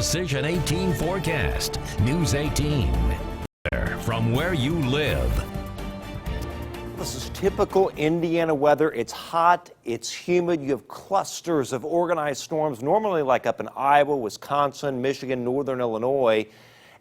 Precision 18 forecast. News 18. From where you live. This is typical Indiana weather. It's hot, it's humid. You have clusters of organized storms, normally like up in Iowa, Wisconsin, Michigan, northern Illinois.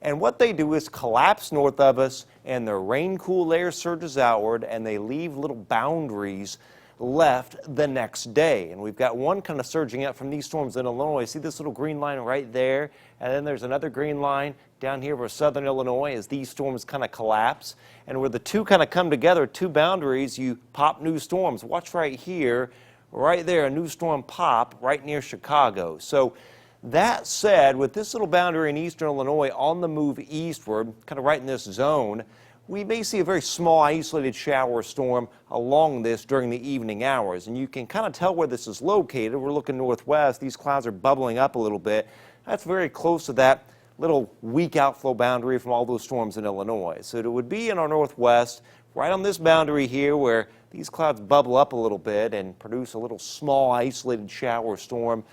And what they do is collapse north of us, and the rain cool layer surges outward, and they leave little boundaries left the next day. And we've got one kind of surging out from these storms in Illinois. See this little green line right there? And then there's another green line down here over southern Illinois as these storms kind of collapse. And where the two kind of come together, two boundaries, you pop new storms. Watch right here, right there, a new storm pop right near Chicago. So that said, with this little boundary in eastern Illinois on the move eastward, kind of right in this zone, we may see a very small isolated shower storm along this during the evening hours. And you can kind of tell where this is located. We're looking northwest. These clouds are bubbling up a little bit. That's very close to that little weak outflow boundary from all those storms in Illinois. So it would be in our northwest, right on this boundary here where these clouds bubble up a little bit and produce a little small isolated shower storm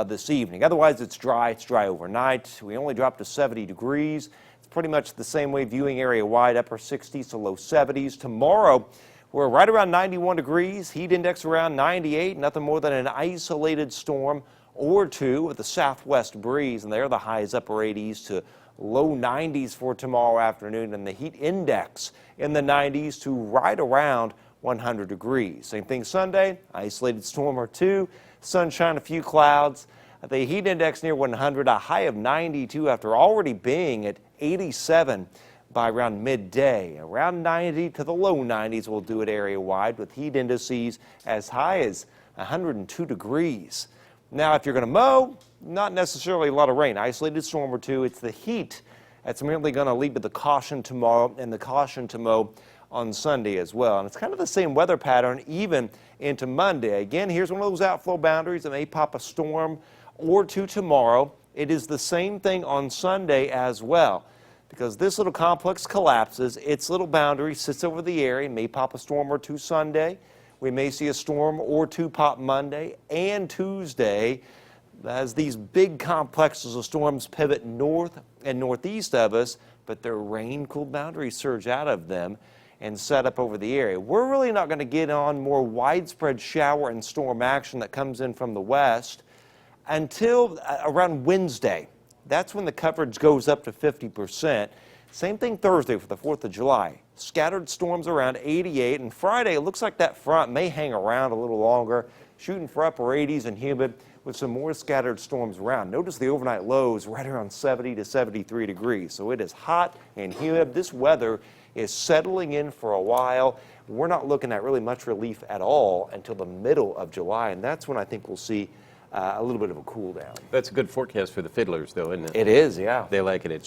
this evening. Otherwise, it's dry. It's dry overnight. We only drop to 70 degrees. It's pretty much the same way viewing area wide, upper 60s to low 70s. Tomorrow, we're right around 91 degrees. Heat index around 98. Nothing more than an isolated storm or two with a southwest breeze, and there the highs upper 80s to low 90s for tomorrow afternoon, and the heat index in the 90s to right around 100 degrees. Same thing Sunday, isolated storm or two, sunshine, a few clouds. The heat index near 100, a high of 92 after already being at 87 by around midday. Around 90 to the low 90s will do it area wide with heat indices as high as 102 degrees. Now, if you're going to mow, not necessarily a lot of rain. Isolated storm or two. It's the heat that's merely going to lead to the caution tomorrow and the caution to mow on Sunday as well. And it's kind of the same weather pattern even into Monday. Again, here's one of those outflow boundaries that may pop a storm or two tomorrow. It is the same thing on Sunday as well. Because this little complex collapses, its little boundary sits over the area, may pop a storm or two Sunday. We may see a storm or two pop Monday and Tuesday as these big complexes of storms pivot north and northeast of us, but their rain-cooled boundaries surge out of them and set up over the area. We're really not going to get on more widespread shower and storm action that comes in from the west until around Wednesday. That's when the coverage goes up to 50%. Same thing Thursday for the 4th of July. Scattered storms around 88, and Friday it looks like that front may hang around a little longer, shooting for upper 80s and humid with some more scattered storms around. Notice the overnight lows right around 70 to 73 degrees. So it is hot and humid. This weather is settling in for a while. We're not looking at really much relief at all until the middle of July, and that's when I think we'll see a little bit of a cool down. That's a good forecast for the fiddlers, though, isn't it? It is, yeah. They like it. It's